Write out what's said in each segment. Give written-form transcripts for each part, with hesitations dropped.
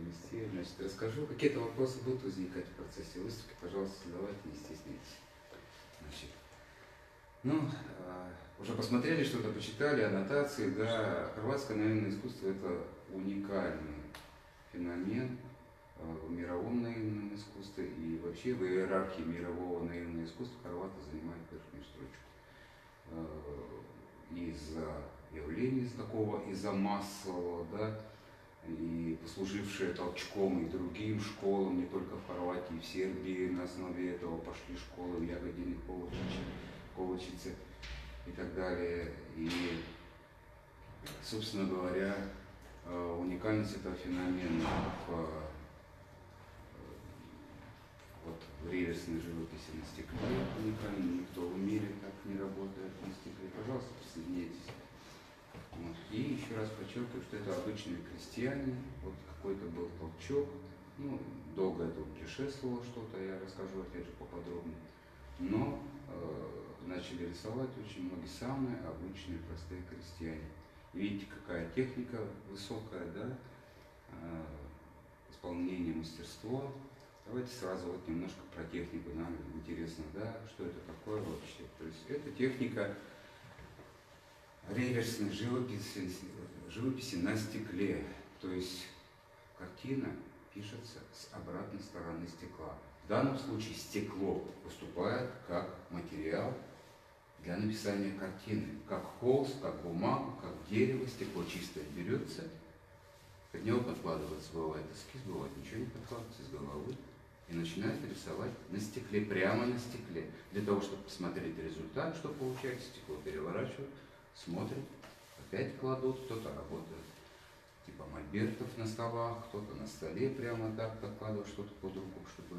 провести. Значит, расскажу. Какие-то вопросы будут возникать в процессе выставки, пожалуйста, задавайте, не стесняйтесь. Значит, ну, уже посмотрели что-то, почитали, аннотации, да, хорватское наивное искусство – это уникальный феномен в мировом наивном искусстве и вообще в иерархии мирового наивного искусства хорваты занимают верхнюю строчку. Из-за явления такого, из-за массового, да, и послужившее толчком и другим школам, не только в Хорватии, в Сербии, на основе этого пошли школы в Ягодине, Ковачице и так далее. И, собственно говоря, уникальность этого феномена в реверсной живописи на стекле уникальна, никто в мире так не работает на стекле. Пожалуйста, присоединяйтесь. Вот. И еще раз подчеркиваю, что это обычные крестьяне, вот какой-то был толчок, ну, долго это путешествовало что-то, я расскажу опять же поподробнее, но начали рисовать очень многие самые обычные простые крестьяне. И видите, какая техника высокая, да, исполнение, мастерство. Давайте сразу вот немножко про технику, нам интересно, да, что это такое вообще. То есть это техника реверсной живописи на стекле. То есть картина пишется с обратной стороны стекла. В данном случае стекло выступает как материал для написания картины. Как холст, как бумага, как дерево, стекло чистое берется, под него подкладывается, бывает эскиз, бывает ничего не подкладывается, из головы. И начинает рисовать на стекле, прямо на стекле. Для того, чтобы посмотреть результат, что получается, стекло переворачивают, смотрят, опять кладут, кто-то работает типа мольбертов на столах, кто-то на столе прямо так подкладывает что-то под руку, чтобы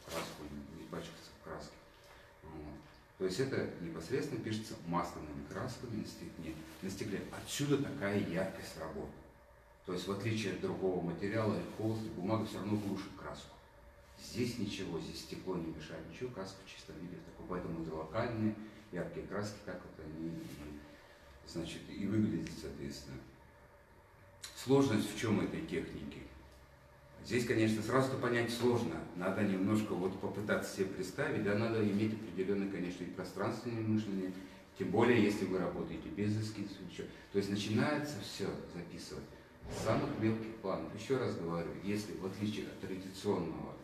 краску не испачкаться в краске. Вот. То есть это непосредственно пишется масляными красками на стекле. Отсюда такая яркость работы. То есть в отличие от другого материала, холст и бумага все равно глушит краску. Здесь ничего, здесь стекло не мешает, ничего, краска в чистом виде такой, поэтому это локальные яркие краски, как вот они, значит, и выглядят, соответственно. Сложность в чем этой техники? Здесь, конечно, сразу-то понять сложно, надо немножко вот попытаться себе представить, да, надо иметь определенное, конечно, и пространственное мышление, тем более, если вы работаете без эскизов, то есть начинается все записывать с самых мелких планов. Еще раз говорю, если в отличие от традиционного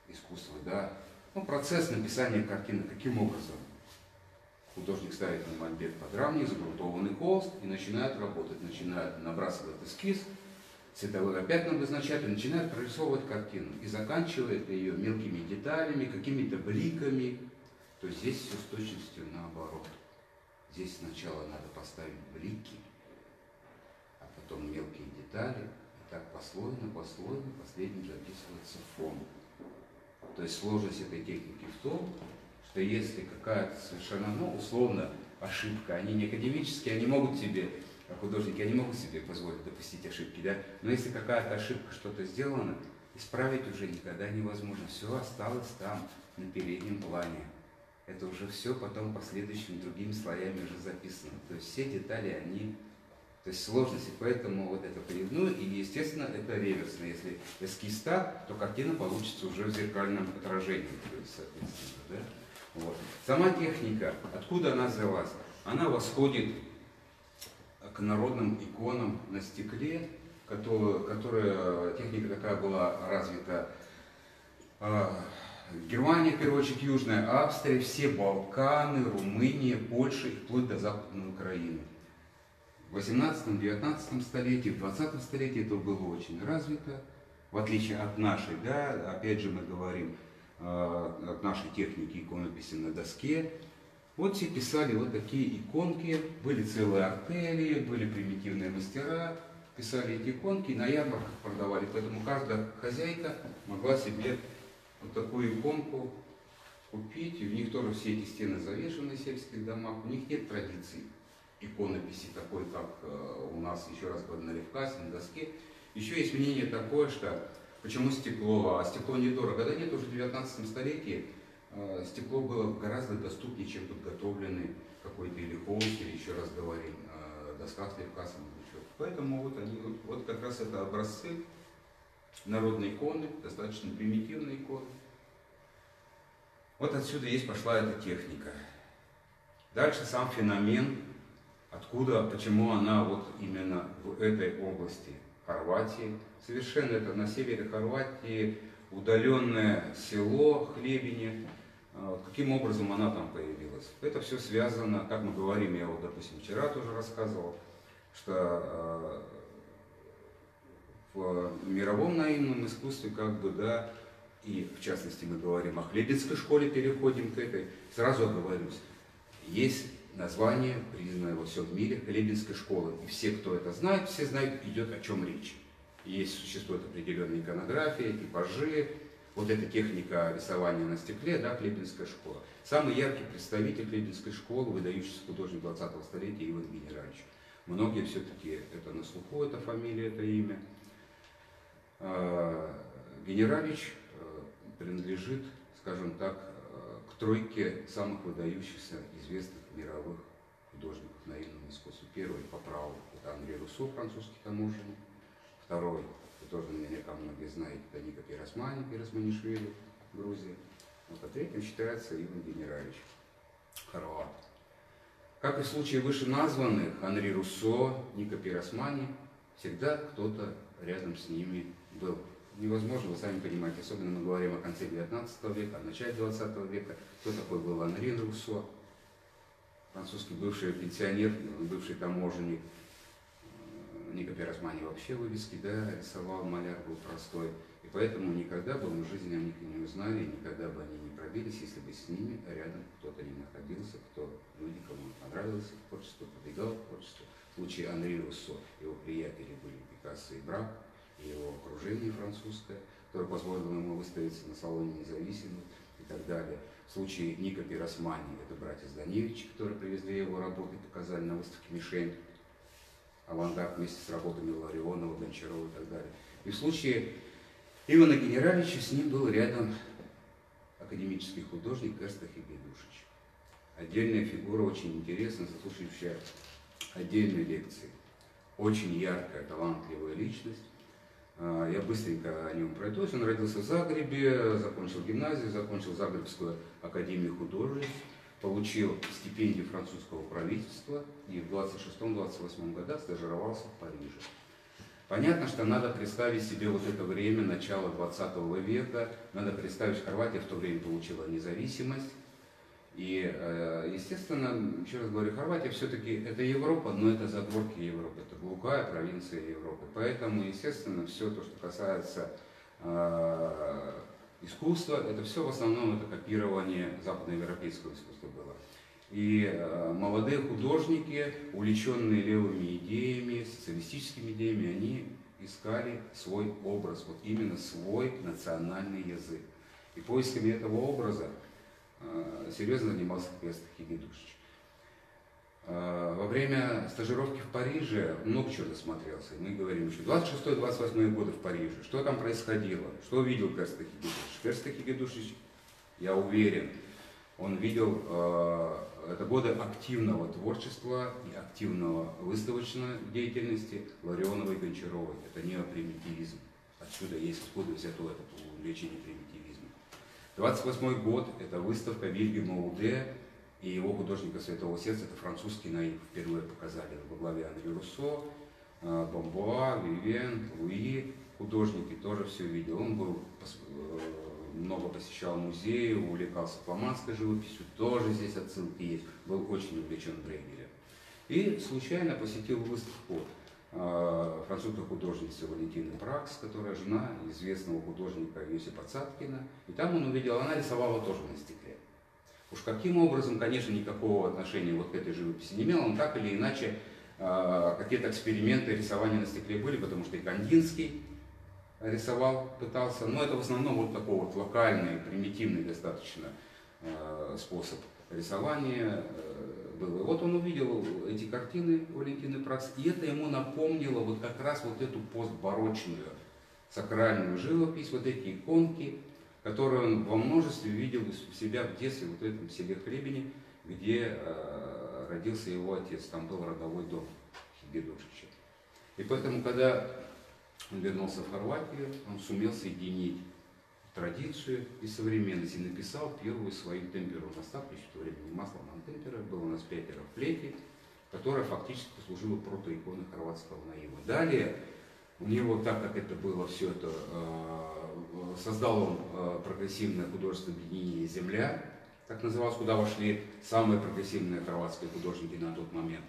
искусства, да, ну, процесс написания картины, каким образом? Художник ставит на мольберт подрамник, загрунтованный холст и начинает работать, начинает набрасывать эскиз, цветовые пятна обозначать и начинает прорисовывать картину. И заканчивает ее мелкими деталями, какими-то бликами. То есть здесь все с точностью наоборот. Здесь сначала надо поставить блики, а потом мелкие детали. И так послойно, последним же описывается фон. То есть сложность этой техники в том, что если какая-то совершенно, ну, условно, ошибка, они не академические, они могут себе, художники, они могут себе позволить допустить ошибки, да, но если какая-то ошибка, что-то сделано, исправить уже никогда невозможно. Все осталось там, на переднем плане. Это уже все потом последующими другими слоями уже записано. То есть все детали, они, то есть сложности, поэтому вот это ну и естественно это реверсно. Если эскиз так, то картина получится уже в зеркальном отражении, то есть, соответственно, да? Вот. Сама техника, откуда она взялась? Она восходит к народным иконам на стекле, которая техника такая была развита Германия, в первую очередь Южная Австрия, все Балканы, Румыния, Польша и вплоть до Западной Украины. В 18-19 столетии, в 20 столетии это было очень развито, в отличие от нашей, да, опять же мы говорим, от нашей техники иконописи на доске. Вот все писали вот такие иконки, были целые артели, были примитивные мастера, писали эти иконки, на ярмарках продавали, поэтому каждая хозяйка могла себе вот такую иконку купить, и у них тоже все эти стены завешены в сельских домах, у них нет традиции иконописи такой, как у нас, еще раз говорю, на левкасе, на доске. Еще есть мнение такое, что почему стекло, а стекло недорого. Да нет, уже в 19 столетии стекло было гораздо доступнее, чем подготовленный какой-то или холст, или еще раз говорим, досках слегка самовлечет. Поэтому вот они, вот как раз это образцы народной иконы, достаточно примитивной иконы. Вот отсюда пошла эта техника. Дальше сам феномен, откуда, почему она вот именно в этой области Хорватии. Совершенно это на севере Хорватии, удаленное село Хлебине. Каким образом она там появилась? Это все связано, как мы говорим, я вот, допустим, вчера тоже рассказывал, что в мировом наивном искусстве, как бы, да, и в частности мы говорим о Хлебинской школе, переходим к этой, сразу оговорюсь, есть название, признанное во всем мире, Хлебинской школы. И все, кто это знает, все знают, идет о чем речь. Есть, существует определенная иконография, типажи, вот эта техника рисования на стекле, да, Хлебинская школа. Самый яркий представитель Хлебинской школы, выдающийся художник 20-го столетия Иван Генералович. Многие все-таки это на слуху, эта фамилия, это имя. Генералович принадлежит, скажем так, к тройке самых выдающихся известных мировых художников наивного искусства. Первый по праву это Анри Руссо, французский таможенник. Второй, вы тоже наверняка многие знаете, это Ника Пиросмани, Пиросманишвили, Грузия. Вот, а третьим считается Иван Генералович, хорват. Как и в случае вышеназванных Анри Руссо, Ника Пиросмани, всегда кто-то рядом с ними был. Невозможно, вы сами понимаете, особенно мы говорим о конце 19 века, о начале 20 века. Кто такой был Анри Руссо? Французский бывший пенсионер, бывший таможенник. Ника Пиросмани вообще вывески, да, рисовал, маляр был простой. И поэтому никогда бы мы в жизни о них и не узнали, никогда бы они не пробились, если бы с ними рядом кто-то не находился, люди, кому понравилось их творчество, подвигал творчество. В случае Анри Руссо его приятели были Пикассо и Брак, и его окружение французское, которое позволило ему выставиться на салоне независимых и так далее. В случае Ника Пиросмани это братья Зданевичи, которые привезли его работы, показали на выставке «Мишень», авангард вместе с работами Ларионова, Гончарова и так далее. И в случае Ивана Генераловича с ним был рядом академический художник Эрстах Игедушич. Отдельная фигура, очень интересная, заслуживающая отдельной лекции. Очень яркая, талантливая личность. Я быстренько о нем пройдусь. Он родился в Загребе, закончил гимназию, закончил Загребскую академию художеств, получил стипендию французского правительства и в 26-28 годах стажировался в Париже. Понятно, что надо представить себе вот это время, начало 20 века, надо представить, Хорватия в то время получила независимость. И, естественно, еще раз говорю, Хорватия все-таки это Европа, но это задворки Европы, это глухая провинция Европы. Поэтому, естественно, все то, что касается искусства, это все в основном это копирование западноевропейского искусства было. И молодые художники, увлеченные левыми идеями, социалистическими идеями, они искали свой образ, вот именно свой национальный язык. И поисками этого образа серьезно занимался Эрстах Игедушич. Во время стажировки в Париже много чего насмотрелся. Мы говорим еще 26-28 годы в Париже. Что там происходило? Что видел Эрстах Игедушич? Эрстах Игедушич, я уверен, он видел это годы активного творчества и активного выставочной деятельности Ларионова и Гончаровой. Это неопримитивизм. Отсюда взято это увлечение примитивизмом. 28 год – это выставка Вильгельма Уде и его художника Святого Сердца. Это французский наив. Впервые показали во главе Анри Руссо, Бамбуа, Вивен, Луи. Художники тоже все видел. Он был много посещал музеи, увлекался фламандской живописью, тоже здесь отсылки есть, был очень увлечен Брейгелем. И случайно посетил выставку французской художницы Валентины Пракс, которая жена известного художника Йосипа Цаткина. И там он увидел, она рисовала тоже на стекле. Уж каким образом, конечно, никакого отношения вот к этой живописи не имела, но так или иначе какие-то эксперименты рисования на стекле были, потому что и Кандинский рисовал, пытался, но это в основном вот такой вот локальный, примитивный достаточно способ рисования был. И вот он увидел эти картины Валентины Пракс, и это ему напомнило вот как раз вот эту постбарочную сакральную живопись, вот эти иконки, которые он во множестве видел у себя в детстве, вот в этом селе Хлебине, где родился его отец, там был родовой дом И поэтому, когда он вернулся в Хорватию, он сумел соединить традицию и современность и написал первую свою темперу наставку, в то время масло Монтемпера, было у нас 5 плети, которая фактически служила протоиконой хорватского наива. Далее у него, так как это было все это, создал он прогрессивное художественное объединение «Земля», так называлось, куда вошли самые прогрессивные хорватские художники на тот момент.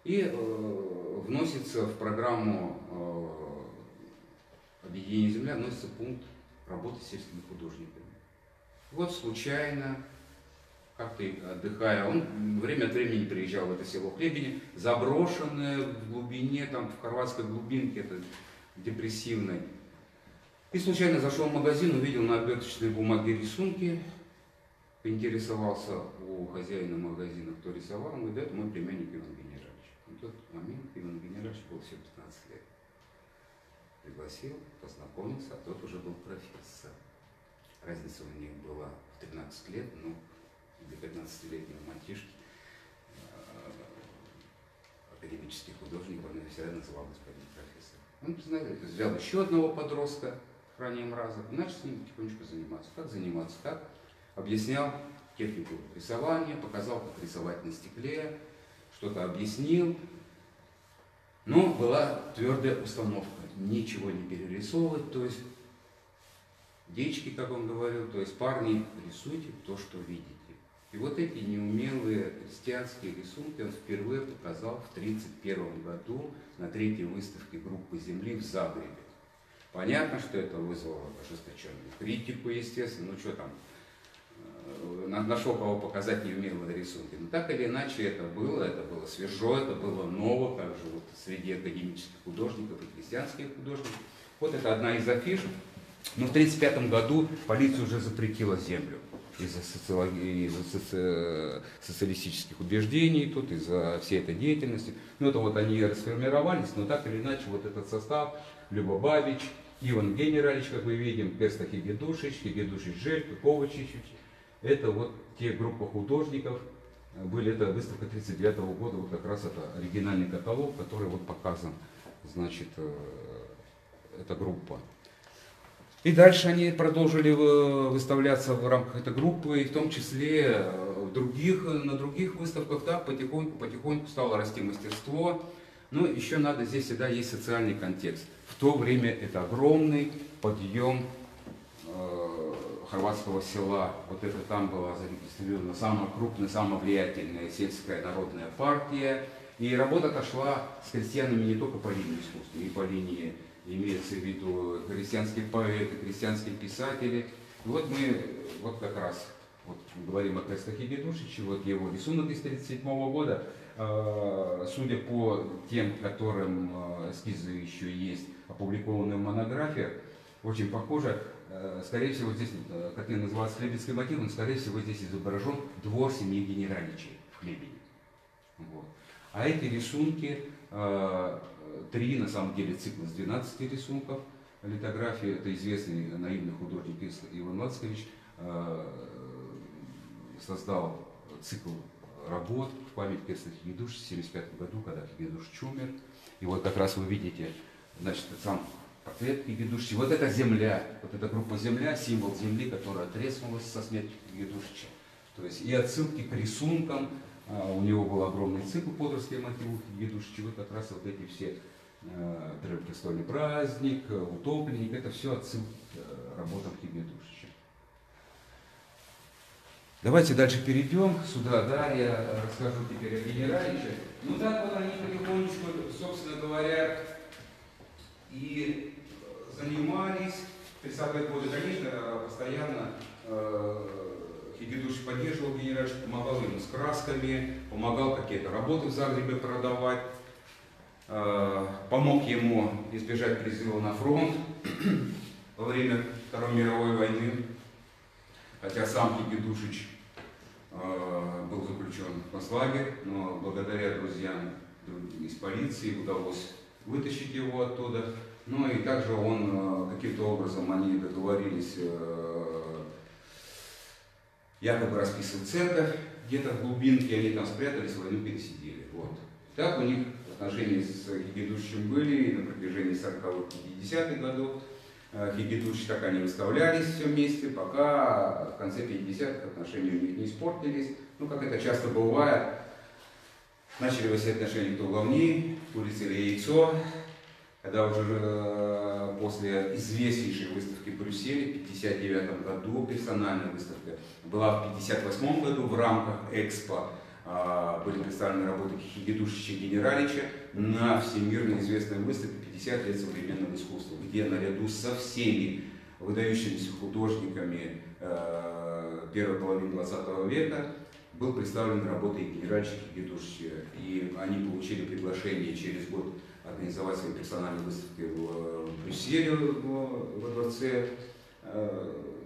И вносится в программу объединения «Земля», вносится пункт работы с сельскими художниками. Вот случайно, как-то отдыхая, он время от времени приезжал в это село Хлебини, заброшенное в глубине, там в хорватской глубинке, это депрессивной. И случайно зашел в магазин, увидел на оберточной бумаге рисунки, поинтересовался у хозяина магазина, кто рисовал, он говорит, да, это мой племянник Иван Генералович. На тот момент Иван Генералович был всего 15 лет. Пригласил, познакомился, а тот уже был профессор. Разница у них была в 13 лет, но для 15-летнего мальчишки академический художник, он всегда называл господин профессор. Он, знаете, взял еще одного подростка ранним разом и начал с ним потихонечку заниматься. Как заниматься? Как? Объяснял технику рисования, показал, как рисовать на стекле, что-то объяснил. Но была твердая установка, ничего не перерисовывать, то есть девочки, как он говорил, то есть парни, рисуйте то, что видите. И вот эти неумелые крестьянские рисунки он впервые показал в 1931 году на 3-й выставке группы «Земли» в Загребе. Понятно, что это вызвало ожесточенную критику, естественно, ну что там, нашел кого показать неумелые рисунки. Но так или иначе это было свежо, это было ново, также вот среди академических художников и крестьянских художников. Вот это одна из афиш. Но в 1935 году полиция уже запретила землю из-за социалистических убеждений, тут из-за всей этой деятельности. Ну это вот они расформировались, но так или иначе вот этот состав, Люба Бабич, Иван Генералович, как мы видим, Перста Хигедушич, Желька, Ковачич, это вот те группы художников, были, это выставка 1939 года, вот как раз это оригинальный каталог, который вот показан, значит, эта группа. И дальше они продолжили выставляться в рамках этой группы, и в том числе на других выставках, да, потихоньку стало расти мастерство. Но еще надо, здесь всегда есть социальный контекст. В то время это огромный подъем хорватского села. Вот это там была зарегистрирована самая крупная, самая влиятельная сельская народная партия. И работа-то шла с крестьянами не только по линии искусства, и по линии, имеется в виду, христианские поэты, христианские писатели. И вот мы вот как раз вот говорим о Перста Хигедушиче, вот его рисунок из 1937 года. Судя по тем, которым эскизы еще есть, опубликованные в монографиях, очень похоже. Скорее всего, здесь картина называется «Хлебецкий мотив», но, скорее всего, здесь изображен двор семьи Генераличей в Хлебине. Вот. А эти рисунки, 3, на самом деле, цикл из 12 рисунков, литографии, это известный наивный художник Иван Лацкович, создал цикл работ в память Перста Хигедушича в 1975 году, когда Хигедушич умер. И вот как раз вы видите, значит, сам портрет Хигедушича. Вот эта земля, вот эта группа «Земля», символ земли, которая отрезнулась со смертью Хигедушича. То есть и отсылки к рисункам. У него был огромный цикл «Подорские мотивы Хигедушича». Вот как раз вот эти все «Престольный праздник», «Утопленник», это все отсылки к работам Хигедушича. Давайте дальше перейдем сюда, да, я расскажу теперь о Генераличе. Ну так вот они потихонечку, собственно говоря, и занимались. В 30-е годы, конечно, постоянно Хигедушич поддерживал Генералича, помогал ему с красками, помогал какие-то работы в Загребе продавать, помог ему избежать призыва на фронт во время Второй мировой войны. Хотя сам Хигедушич был заключен в концлагерь, но благодаря друзьям из полиции удалось вытащить его оттуда. Ну и также он каким-то образом, они договорились якобы расписывать церковь где-то в глубинке, они там спрятались, войну пересидели. Вот. Так у них отношения с Хигедушичем были на протяжении 40-х, 50-х годов. Хигедуши так они выставлялись все вместе, пока в конце 50-х отношения у них не испортились. Ну, как это часто бывает, начали выяснять отношения кто главнее, курица или яйцо. Когда уже после известнейшей выставки в Брюсселе в 1959 году, персональная выставка, была в 1958 году в рамках Экспо, были представлены работы Хигедушича и Генералича на всемирно известной выставке 50 лет современного искусства, где наряду со всеми выдающимися художниками первой половины 20 века был представлен работы Генералича и Хигедушича. И они получили приглашение через год организовать свои персональные выставки в Брюсселе, во дворце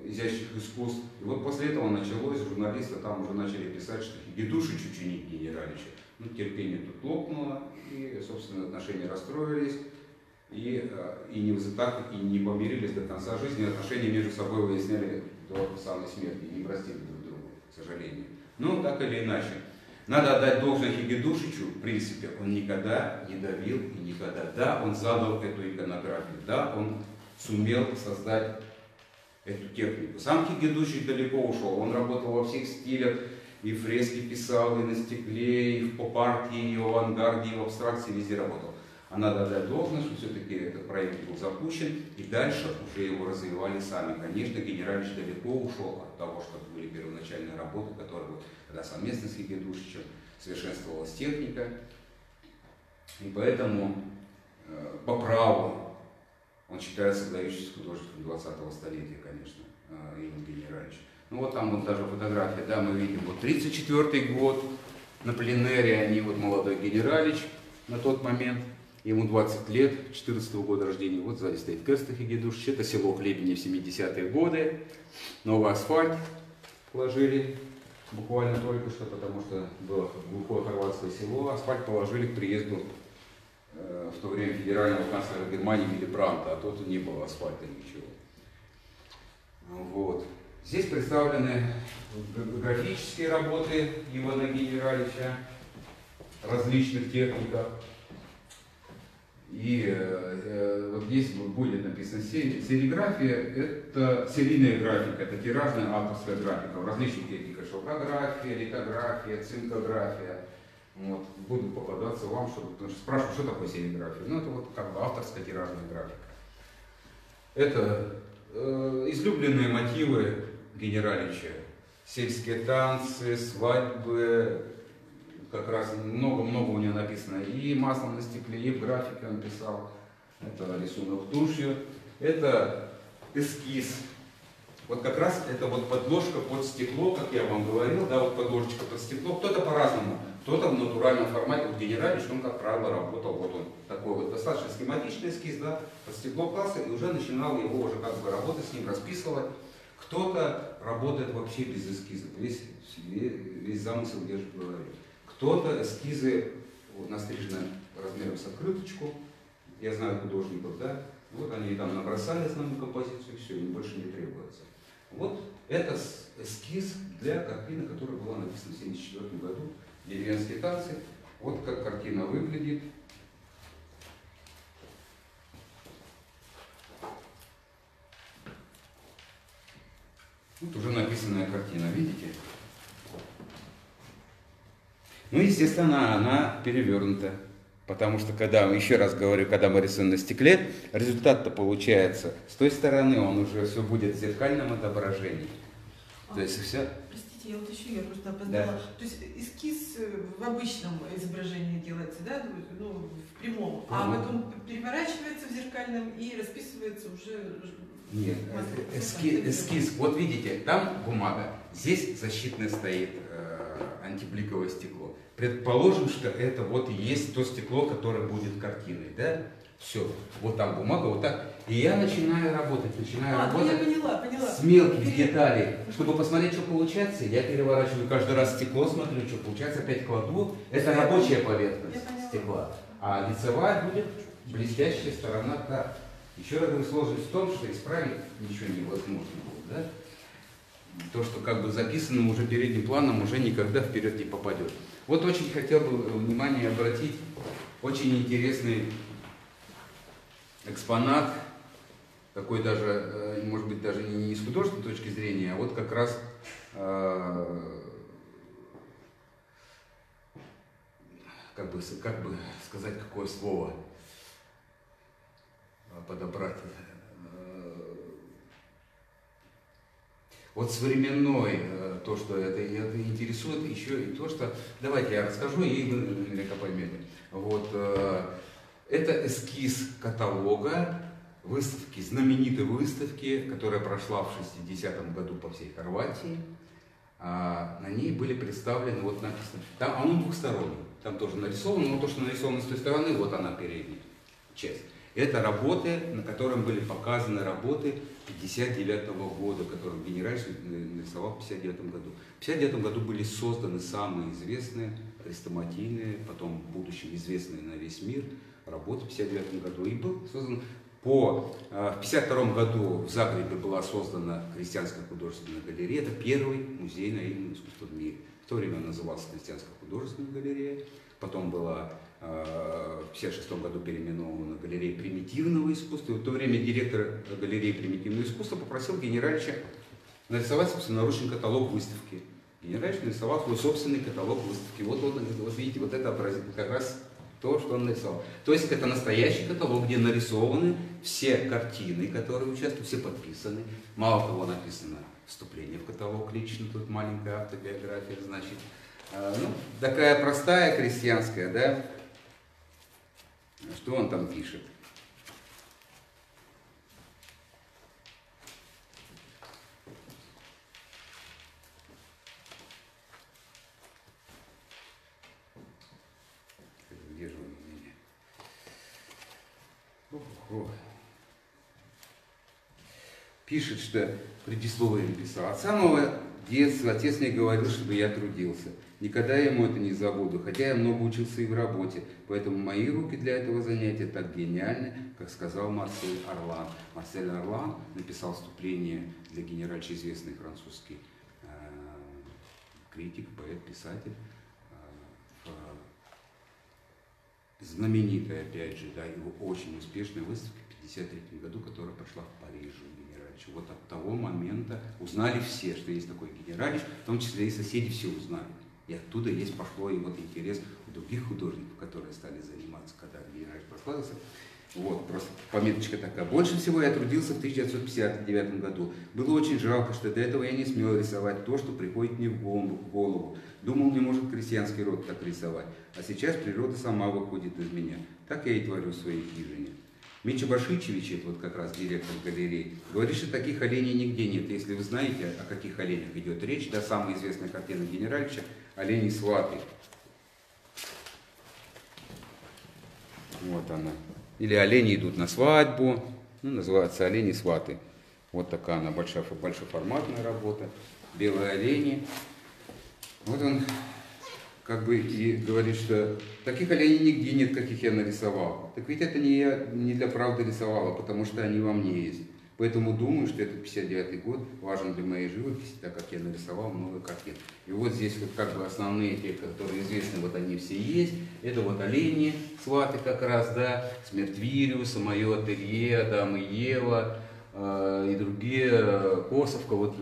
изящных искусств. И вот после этого началось, журналисты там уже начали писать, что Хигедушич ученик Генералича. Ну, терпение тут лопнуло, и, собственно, отношения расстроились, и не помирились до конца жизни. Отношения между собой выясняли до самой смерти, и не простили друг друга, к сожалению. Но так или иначе. Надо отдать должное Хигедушичу, в принципе, он никогда не давил и никогда. Да, он задал эту иконографию, да, он сумел создать эту технику. Сам Хигедушич далеко ушел, он работал во всех стилях, и фрески писал, и на стекле, и в поп-арте, и в авангарде, и в абстракции, везде работал. А надо отдать должное, что все-таки этот проект был запущен, и дальше уже его развивали сами. Конечно, Генералич далеко ушел от того, что были первоначальные работы, которые, когда совместно с Хигедушичем совершенствовалась техника. И поэтому по праву он считается выдающимся художником 20-го столетия, конечно, Иван Генералич. Ну вот там вот даже фотография, да, мы видим, вот 34-й год, на пленэре они, вот молодой Генералич на тот момент, ему 20 лет, 14-го года рождения, вот сзади стоит Керста Хигедушич, это село Хлебине в 70-е годы, новый асфальт положили буквально только что, потому что было глухое хорватское село, асфальт положили к приезду в то время федерального канцлера Германии Вилли Брандта, а тут не было асфальта ничего. Вот. Здесь представлены графические работы Ивана Генералича, различных техниках. И вот здесь будет написано сериграфия, это серийная графика, это тиражная авторская графика в различных техниках: шелкография, литография, цинкография. Вот, буду попадаться вам, потому что спрашивают, что такое сериграфия. Ну, это вот как бы авторская тиражная графика. Это излюбленные мотивы Генералича: сельские танцы, свадьбы, как раз много-много у него написано. И маслом на стекле, и в графике он писал. Это рисунок тушью. Это эскиз. Вот как раз это вот подложка под стекло, как я вам говорил, да, вот подложечка под стекло. Кто-то по-разному, кто-то в натуральном формате. Вот Генералич, он, как правило, работал, вот он такой вот достаточно схематичный эскиз, да, под стекло класса, и уже начинал его уже как бы работать с ним, расписывать. Кто-то работает вообще без эскиза, весь замысел держит в голове. Кто-то эскизы вот, настрижены размером с открыточку, я знаю художников, да, вот они там набросали основную композицию, все, им больше не требуется. Вот это эскиз для картины, которая была написана в 1974 году, «Деревенские танцы». Вот как картина выглядит. Вот уже написанная картина, видите? Ну, естественно, она перевернута. Потому что, еще раз говорю, когда мы рисуем на стекле, результат-то получается с той стороны, он уже все будет в зеркальном отображении. То есть все. Простите, я просто опоздала. Да. То есть эскиз в обычном изображении делается, да, ну, в прямом, а потом переворачивается в зеркальном и расписывается уже. Нет, эскиз, вот видите, там бумага, здесь защитное стоит антибликовое стекло. Предположим, что это вот и есть то стекло, которое будет картиной, да? Все, вот там бумага, вот так. И я начинаю работать, я поняла. С мелких деталей. Чтобы посмотреть, что получается, я переворачиваю каждый раз стекло, смотрю, что получается, опять кладу. Это рабочая поверхность стекла. А лицевая будет блестящая сторона. Да. Еще раз говорю, сложность в том, что исправить ничего невозможно будет, да? То, что как бы записано уже передним планом, уже никогда вперед не попадет. Вот очень хотел бы внимание обратить очень интересный экспонат, такой даже, может быть, даже не с художественной точки зрения, а вот как раз как бы сказать, какое слово подобрать. Вот современной, то, что это интересует, еще и то, что... Давайте я расскажу, и вы наверняка поймете. Вот, это эскиз каталога выставки, знаменитой выставки, которая прошла в 60-м году по всей Хорватии. На ней были представлены, вот написано, там он двухсторонний, там тоже нарисовано, но то, что нарисовано с той стороны, вот она передняя часть. Это работы, на которых были показаны работы 59-го года, которые Генеральевич нарисовал в 59-м году. В 59-м году были созданы самые известные, хрестоматийные, потом в будущем известные на весь мир работы в 59-м году. И был создан в 1952 году в Загребе была создана Крестьянская художественная галерея. Это первый музей наивного искусства в мире. В то время он назывался Крестьянская художественная галерея. Потом была в 1956 году переименована галерея примитивного искусства. И в то время директор галереи примитивного искусства попросил Генеральевича нарисовать собственноручный каталог выставки. Генеральевич нарисовал свой собственный каталог выставки. Вот видите, вот это как раз то, что он нарисовал. То есть это настоящий каталог, где нарисованы все картины, которые участвуют, все подписаны. Мало того, написано вступление в каталог лично, тут маленькая автобиография, значит. Такая простая крестьянская, да? Что он там пишет? Где же он у меня? Пишет, что предисловие написал. От самого детства отец мне говорил, чтобы я трудился. Никогда ему это не забуду, хотя я много учился и в работе. Поэтому мои руки для этого занятия так гениальны, как сказал Марсель Орлан. Марсель Орлан написал вступление для Генеральевича, известный французский критик, поэт, писатель. Знаменитая, опять же, да, его очень успешная выставка в 1953 году, которая прошла в Париже у Генеральевича. Вот от того момента узнали все, что есть такой Генеральевич, в том числе и соседи все узнали. И оттуда есть пошло и вот интерес у других художников, которые стали заниматься, когда Генеральевич прославился. Вот, просто пометочка такая. Больше всего я трудился в 1959 году. Было очень жалко, что до этого я не смел рисовать то, что приходит мне в голову. Думал, не может крестьянский род так рисовать. А сейчас природа сама выходит из меня. Так я и творю в своей хижине. Митча Башичевич, это вот как раз директор галереи, говорит, что таких оленей нигде нет. Если вы знаете, о каких оленях идет речь, да, самая известная картина Генеральевича «Олени сваты». Вот она. Или олени идут на свадьбу, называется «Олени сваты». Вот такая она, большоформатная работа, белые олени. Вот он как бы и говорит, что таких оленей нигде нет, каких я нарисовал. Так ведь это не я не для правды рисовала, потому что они во мне есть. Поэтому думаю, что этот 59-й год важен для моей живописи, так как я нарисовал много картин. И вот здесь вот как бы основные те, которые известны, вот они все есть. Это вот олени, сваты как раз, да, «Смерть Вириуса», «Мое ателье», «Адам и Ева», и другие, Косовка, вот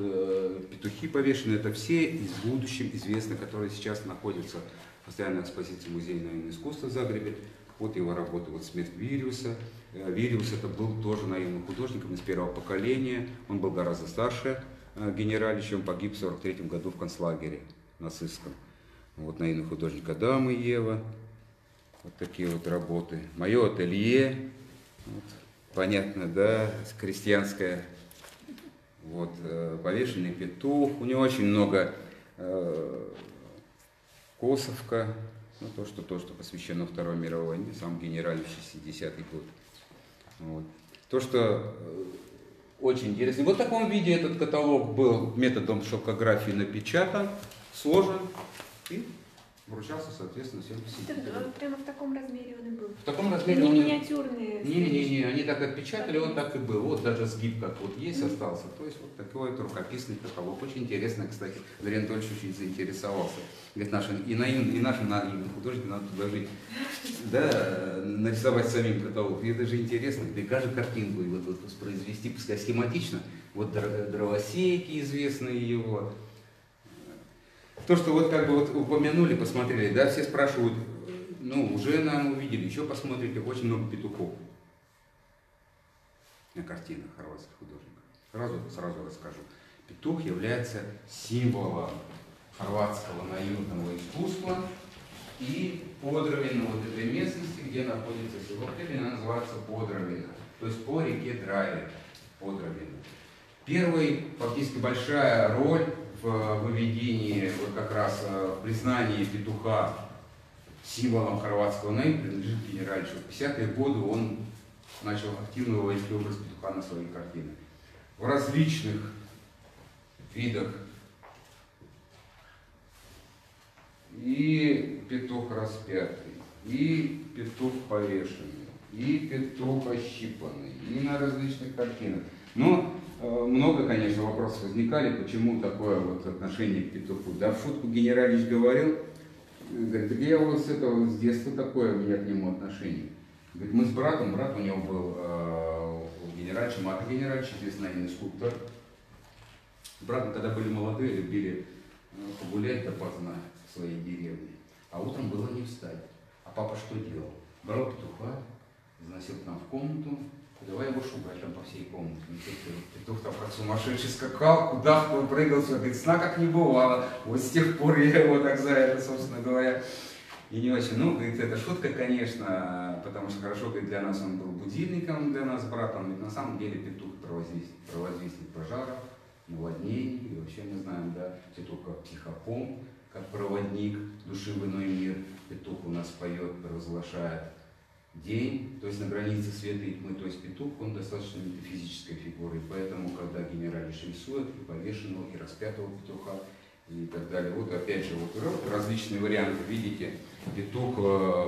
петухи повешены, это все из будущем известны, которые сейчас находятся в постоянной экспозиции Музея наивного искусства в Загребе. Вот его работа, вот «Смерть Вириуса». Вириус это был тоже наивным художником из первого поколения, он был гораздо старше Генеральевича, он погиб в 1943 году в концлагере нацистском. Вот наивный художник «Адам и Ева», вот такие вот работы. «Мое ателье», вот. Понятно, да, крестьянская, вот, повешенный петух, у него очень много Косовка, то, что посвящено Второй мировой войне, сам Генеральевич 60-й год. Вот. То, что очень интересно. Вот в таком виде этот каталог был методом шелкографии напечатан, сложен и вручался, соответственно, всем посетителям. Прямо в таком размере он и был? В таком размере не он... миниатюрные? Не, они так отпечатали, он так и был. Вот даже сгиб как вот есть остался. То есть вот такой вот рукописный каталог. Очень интересно, кстати. Андрей Анатольевич очень заинтересовался. Говорит, нашим наивным художникам надо предложить, да, нарисовать самим каталог. И это же интересно, и каждую картинку вот воспроизвести, пускай схематично. Вот дровосеки известные его. То, что вот как бы вот упомянули, посмотрели, да, все спрашивают, ну, уже нам увидели, еще посмотрите, очень много петухов на картинах хорватских художников. Сразу расскажу. Петух является символом хорватского наивного искусства и Подровина, вот этой местности, где находится село Пелин, она называется Подровина, то есть по реке Драве, Подровина. Первая, фактически большая роль в выведении, вот как раз в признании петуха символом хорватского наива принадлежит Генераличу. В 50-е годы он начал активно выводить образ петуха на свои картины. В различных видах. И петух распятый, и петух повешенный, и петух ощипанный, и на различных картинах. Но много, конечно, вопросов возникали, почему такое вот отношение к петуху. Да, в шутку Генералич говорил, говорит, так я вот с детства такое, у меня к нему отношение. Говорит, мы с братом, брат у него был у Генералича, Мата Генералич, известный скульптор. С братом, когда были молодые, любили погулять допоздна в своей деревне. А утром было не встать. А папа что делал? Брал петуха, заносил к нам в комнату, давай его шугать там по всей комнате. Петух там как сумасшедший скакал, куда прыгал, все, говорит, сна как не бывало. Вот с тех пор я его так за это, собственно говоря, и не очень. Ну, говорит, это шутка, конечно, потому что хорошо, говорит, для нас он был будильником, для нас с братом. Ведь на самом деле петух провозвестник пожаров, наводнений, и вообще мы знаем, да, петух как психопом, как проводник души в иной мир. Петух у нас поет, провозглашает день, то есть на границе света и тьмы, то есть петух, он достаточно метафизической фигурой, поэтому, когда Генералич рисует и повешенного, и распятого петуха, и так далее, вот опять же, вот различные варианты, видите, петух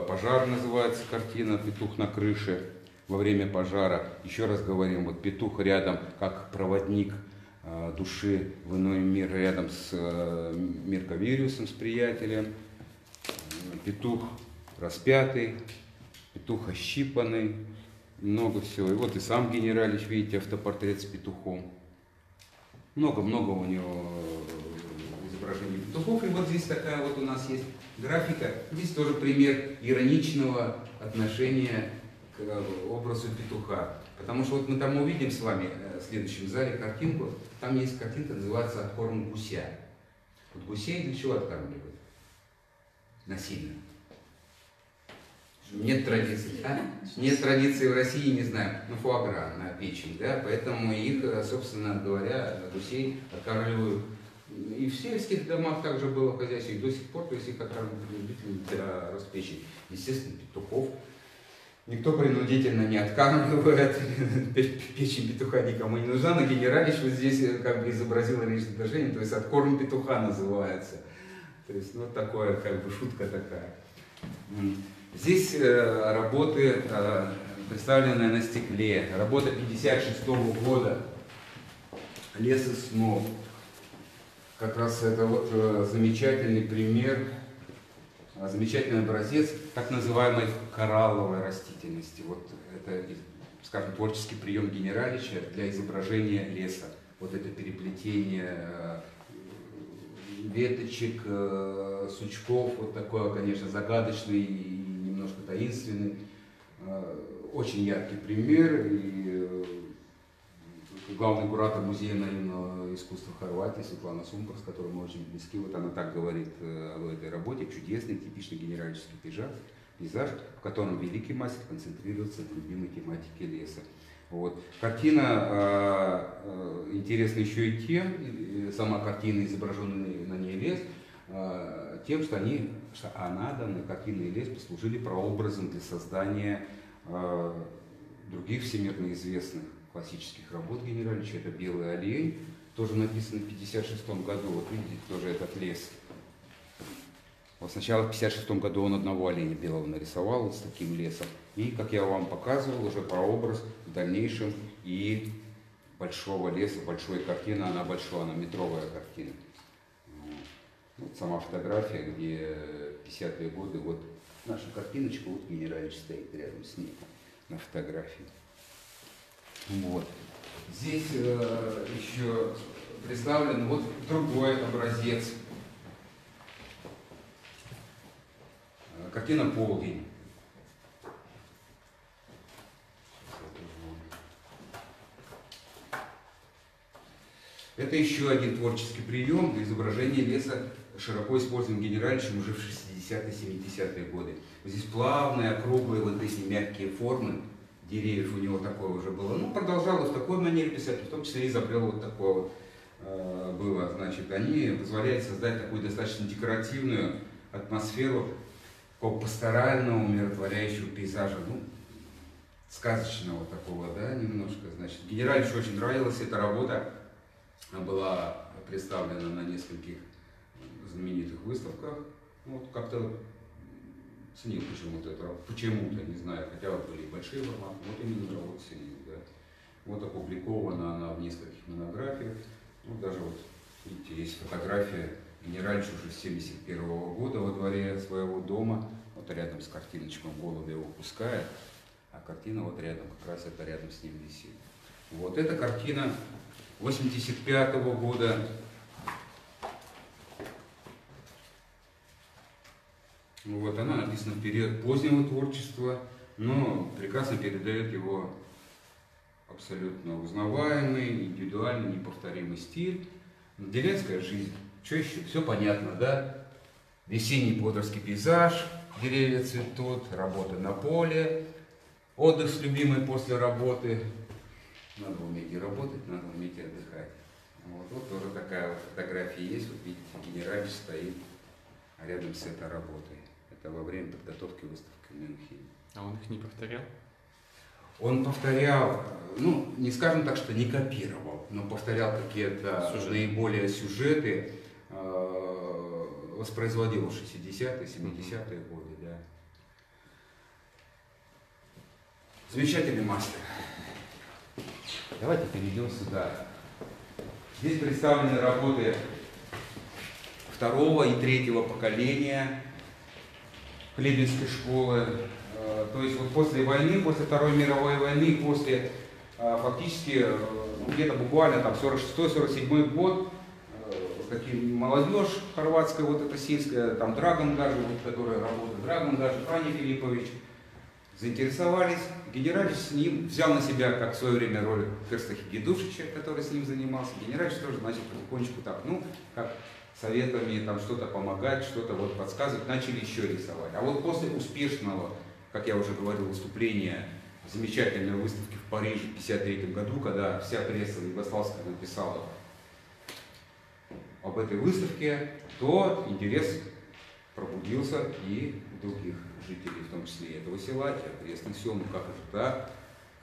пожар называется картина, петух на крыше во время пожара, еще раз говорим, вот петух рядом, как проводник души в иной мир, рядом с Мерковириусом, с приятелем, петух распятый, петух ощипанный, много всего. И вот и сам Генералич, видите, автопортрет с петухом. Много-много у него изображений петухов. И вот здесь такая вот у нас есть графика. Здесь тоже пример ироничного отношения к образу петуха. Потому что вот мы там увидим с вами в следующем зале картинку. Там есть картинка, называется «Откорм гуся». Вот гусей для чего откармливают? Насильно. Нет традиции. Нет традиции в России, не знаю, ну фуагра на печень, да, поэтому их, собственно говоря, гусей откармливают. И в сельских домах также было в хозяйстве, и до сих пор, то есть их откармливают для распечи. Естественно, петухов никто принудительно не откармливает, печень петуха никому не нужна, но Генералич вот здесь как бы изобразил личное отношение, то есть «Откорм петуха» называется. То есть, ну, такое, как бы, шутка такая. Здесь работы, представленные на стекле. Работа 56-го года. «Лес из снов». Как раз это вот замечательный пример, замечательный образец так называемой коралловой растительности. Вот это, скажем, творческий прием Генералича для изображения леса. Вот это переплетение веточек, сучков, вот такое, конечно, загадочный и немножко таинственный. Очень яркий пример. И главный куратор Музея наивного искусства Хорватии Светлана Сумпар, с которой мы очень близки, вот она так говорит об этой работе: чудесный, типичный генеральский пейзаж, в котором великий мастер концентрируется на любимой тематике леса. Вот. Картина интересна еще и тем, сама картина, изображенный на ней лес, тем, что она, данная картина и лес, послужили прообразом для создания других всемирно известных классических работ Генералича. Это «Белый олень», тоже написано в 1956 году. Вот видите, тоже этот лес. Вот сначала в 1956 году он одного оленя белого нарисовал вот с таким лесом. И, как я вам показывал, уже прообраз в дальнейшем и большого леса, большой картины, она большая, она метровая картина. Вот сама фотография, где 50-е годы, вот наша картиночка, вот Генералич стоит рядом с ней на фотографии. Вот. Здесь еще представлен вот другой образец. Картина «Полдень». Это еще один творческий прием для изображения леса, широко используем Генераличем уже в 60-70-е годы. Здесь плавные, округлые, вот эти мягкие формы деревьев у него такое уже было. Ну, продолжал в такой манере писать, в том числе изобрел вот такое вот было. Значит, они позволяют создать такую достаточно декоративную атмосферу такого пасторального, умиротворяющего пейзажа, ну, сказочного такого, да, немножко. Значит, Генераличу очень нравилась эта работа. Она была представлена на нескольких знаменитых выставках. Вот как-то ценил почему-то это, почему-то, не знаю, хотя вот были большие форматы, вот именно работу ценил, да. Вот опубликована она в нескольких монографиях. Вот даже вот, видите, есть фотография Генералич уже с 1971 года во дворе своего дома. Вот рядом с картиночкой голубя его пускает, а картина вот рядом, как раз это рядом с ним висит. Вот эта картина 1985 года. Вот она написана в период позднего творчества, но прекрасно передает его абсолютно узнаваемый, индивидуальный, неповторимый стиль. Деревенская жизнь. Что еще? Все понятно, да? Весенний бодрский пейзаж, деревья цветут, работа на поле, отдых с любимой после работы. Надо уметь и работать, надо уметь и отдыхать. Вот тоже такая вот фотография есть. Вот видите, Генералич стоит рядом с этой работой. Это во время подготовки выставки в Мюнхене. А он их не повторял? Он повторял, ну, не скажем так, что не копировал, но повторял какие-то наиболее сюжеты, воспроизводил в 60-е, 70-е годы, да. Замечательный мастер. Давайте перейдем сюда. Здесь представлены работы второго и третьего поколения Хлебинской школы. То есть вот после войны, после Второй мировой войны, после фактически где-то буквально там 46-47 год, такие молодежь хорватская, вот эта сельская, там Драган даже, вот, которая работает, Драган даже, Франjo Филиппович, заинтересовались. Генералич с ним взял на себя, как в свое время, роль Керста Хигедушича, который с ним занимался. Генералич тоже начал потихонечку так, ну, как советами там что-то помогать, что-то вот подсказывать, начали еще рисовать. А вот после успешного, как я уже говорил, выступления замечательной выставки в Париже в 1953 году, когда вся пресса югославская написала об этой выставке, то интерес пробудился и у других жителей, в том числе и этого села, и окрестных сел. Ну как это так?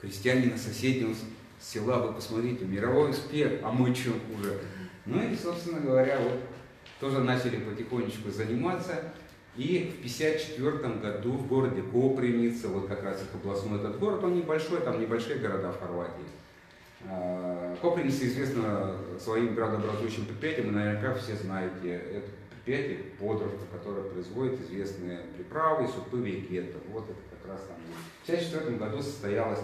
Крестьянина соседнего села, вы посмотрите, мировой успех, а мы что хуже? Ну и, собственно говоря, вот тоже начали потихонечку заниматься. И в 1954 году в городе Копривница, вот как раз их областной этот город, он небольшой, там небольшие города в Хорватии. Копривница известна своим градообразующим предприятием, и наверняка все знаете это предприятие Подровка, которое производит известные приправы, супы, вегетта. Вот это как раз там. В 1954 году состоялась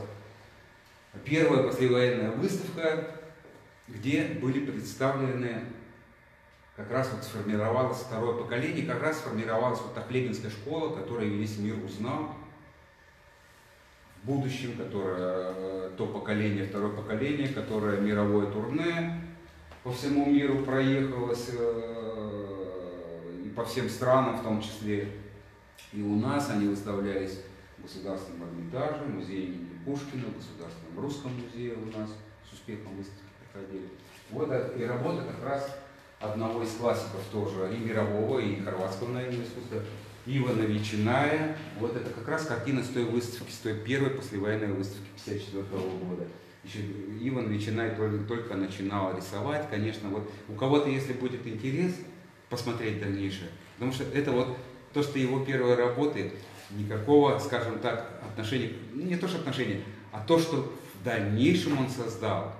первая послевоенная выставка, где были представлены, как раз вот сформировалось второе поколение, как раз сформировалась вот та Хлебинская школа, которую весь мир узнал в будущем, которое то поколение, второе поколение, которое мировое турне по всему миру проехалось и по всем странам, в том числе и у нас. Они выставлялись в Государственном Эрмитаже, в музее имени Пушкина, в Государственном русском музее у нас с успехом выставки проходили. Вот и работа как раз одного из классиков тоже и мирового, и хорватского наивного искусства, Ивана Вечиная. Вот это как раз картина с той выставки, с той первой послевоенной выставки 1954 года. Еще Иван Вечинай только начинал рисовать, конечно. Вот у кого-то, если будет интерес посмотреть дальнейшее, потому что это вот то, что его первые работы никакого, скажем так, отношения, не то что отношения, а то, что в дальнейшем он создал.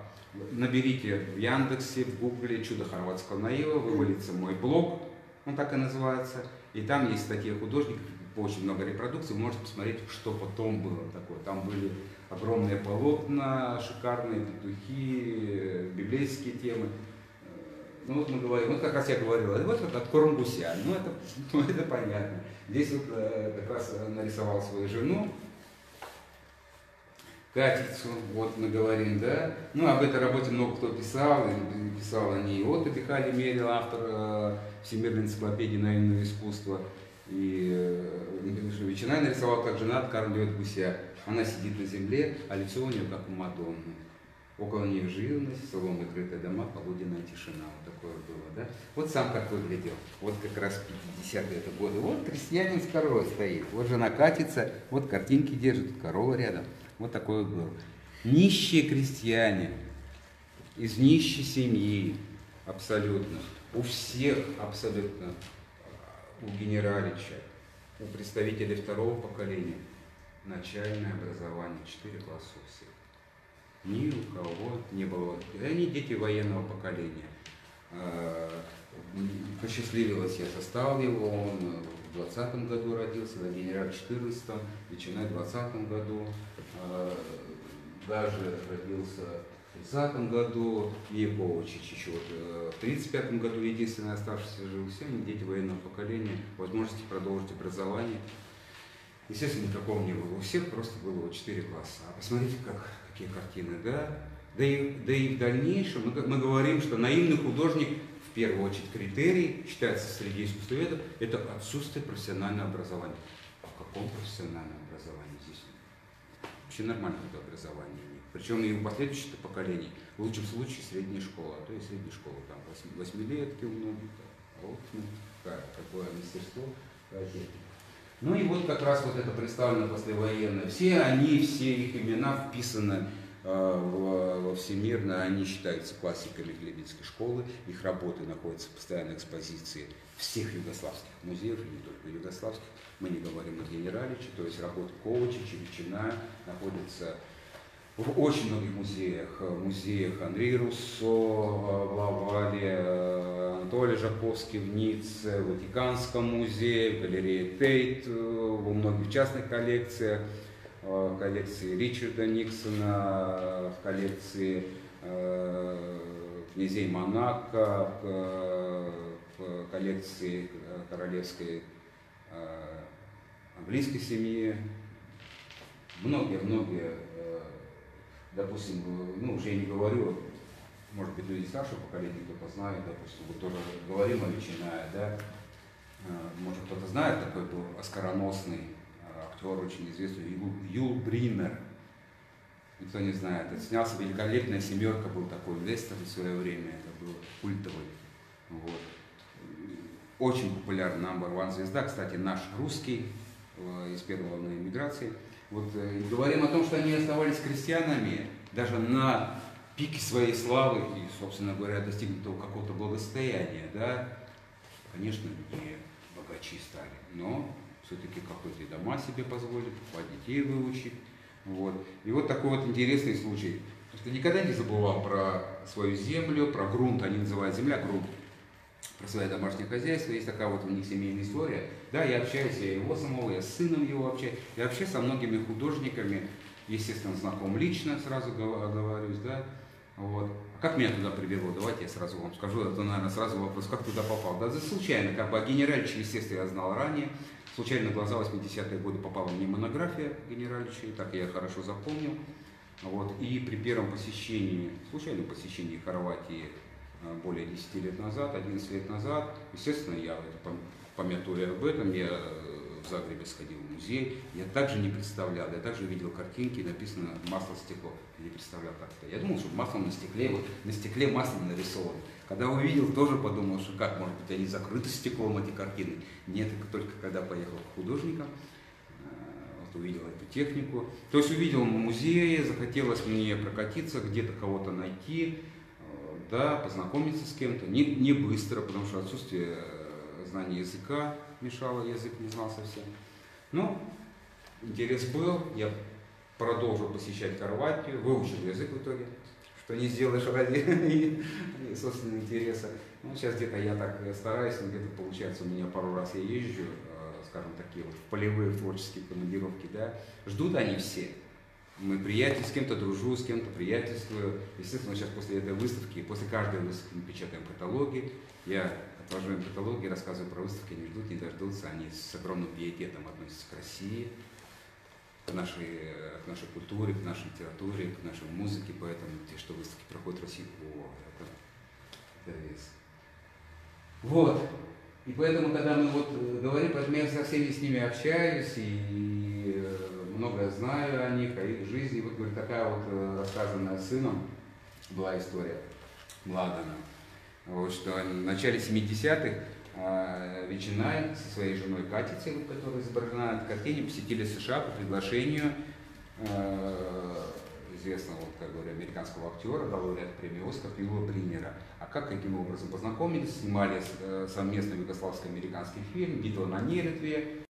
Наберите в Яндексе, в Гугле «Чудо хорватского наива», вывалится мой блог, он так и называется, и там есть статьи художников, очень много репродукций, вы можете посмотреть, что потом было такое. Там были огромные полотна, шикарные петухи, библейские темы. Ну вот мы говорим, вот как раз я говорил, вот это от корм гуся, это понятно. Здесь вот как раз нарисовал свою жену, Катицу, вот мы говорим, да. Ну, об этой работе много кто писал, и писал о ней Отто Бехали-Мерил, автор Всемирной энциклопедии наивного искусства. И Ветчина нарисовал, как жена откармливает гуся. Она сидит на земле, а лицо у нее как у Мадонны. Около нее живность, соломой крытые дома, полуденная тишина. Вот такое было, да? Вот сам как выглядел. Вот как раз 50-е годы. Вот крестьянин с коровой стоит. Вот жена катится, вот картинки держит, корова рядом. Вот такое было. Нищие крестьяне, из нищей семьи, абсолютно. У всех абсолютно, у Генералича, у представителей второго поколения, начальное образование, 4 класса у всех. Ни у кого не было. Они дети военного поколения. Посчастливилось, я застал его, он в 20-м году родился, да, Генераль в 14-м, Ветчина в 20-м году, даже родился в 30-м году, Яковлевич еще в 35-м году, единственный оставшийся жил. Все они дети военного поколения, возможности продолжить образование. Естественно, никакого не было. У всех просто было вот 4 класса. А посмотрите, какие картины, да? Да и в дальнейшем мы говорим, что наивный художник, в первую очередь, критерий, считается среди искусствоведов, это отсутствие профессионального образования. А в каком профессиональном образовании здесь? Вообще нормального образования нет. Причем и у последующих поколений, в лучшем случае, средняя школа, а то и средняя школа, там, 8-летки у многих, вот, какое мастерство. Ну и вот как раз вот это представлено послевоенное. Все их имена вписаны во всемирно, они считаются классиками Глебинской школы, их работы находятся в постоянной экспозиции всех югославских музеев, и не только югославских, мы не говорим о Генераличе, то есть работы Ковачича, Ветчина находятся в очень многих музеях Анри Руссо в Лавале, Анатолий Жаковский в Ницце, в Ватиканском музее, в галерее Тейт, во многих частных коллекциях, в коллекции Ричарда Никсона, в коллекции князей Монако, в коллекции королевской английской семьи. Многие, допустим, уже я не говорю, может быть, люди старшего поколения кто-то знает, допустим, вот тоже говорим о Ветчине, да, может кто-то знает, такой был оскароносный актер, очень известный, Юл Бриннер, никто не знает, это снялся «Великолепная семерка», был такой вестерн в свое время, это был культовый, вот. Очень популярный number one звезда, кстати, наш русский, из первой волны эмиграции. Вот, говорим о том, что они оставались крестьянами даже на пике своей славы и, собственно говоря, достигнутого какого-то благосостояния, да, конечно, не богачи стали, но все-таки какой-то и дома себе позволили, детей выучить, вот. И вот такой вот интересный случай, что никогда не забывал про свою землю, про грунт, они называют земля грунт, про свое домашнее хозяйство, есть такая вот у них семейная история. Да, я общаюсь, я его самого, я с сыном его общаюсь, я вообще со многими художниками, естественно, знаком лично, сразу говорюсь, да, вот. А как меня туда привело? Давайте я сразу вам скажу, это, наверное, сразу вопрос, как туда попал? Да, случайно, как бы о Генераличе, естественно, я знал ранее, случайно на глаза 80-е годы попала мне монография Генералича, так я хорошо запомнил, вот, и при первом посещении, случайном посещении Хорватии, более 10 лет назад, 11 лет назад, естественно, я помятуя об этом, я в Загребе сходил в музей, я также не представлял, я также видел картинки, написано «масло, стекло», я не представлял как это. Я думал, что маслом на стекле, вот на стекле масло нарисовано. Когда увидел, тоже подумал, что как, может быть, они закрыты стеклом, эти картины. Нет, только когда поехал к художникам, вот увидел эту технику. То есть увидел в музее, захотелось мне прокатиться, где-то кого-то найти, да, познакомиться с кем-то, не быстро, потому что отсутствие знания языка, мешало, язык не знал совсем. Но интерес был, я продолжил посещать Хорватию, выучил язык в итоге, что не сделаешь ради собственного интереса. Ну, сейчас где-то я так стараюсь, но где-то получается у меня пару раз я езжу, скажем, такие вот в полевые, в творческие командировки, да. Ждут они все. Мы приятель, с кем-то дружу, с кем-то приятельствую. Естественно, сейчас после этой выставки, после каждой выставки мы печатаем каталоги. Я отложу каталоги, рассказываю про выставки, они ждут, не дождутся. Они с огромным пиететом относятся к России, к нашей культуре, к нашей литературе, к нашей музыке. Поэтому те, что выставки проходят в России, это вес. Вот. И поэтому, когда мы вот говорим, поэтому я со всеми с ними общаюсь и многое знаю о них, о их жизни. Вот, говорит, такая вот рассказанная сыном была история Младена. Вот, что в начале 70-х Ветчина со своей женой Катей, которая изображена на картине, посетили США по приглашению известного, вот, как говорю, американского актера, лауреата премии Оскар Юла Бринера. А как, каким образом познакомились? Снимали совместный югославско-американский фильм «Битва на Неретве».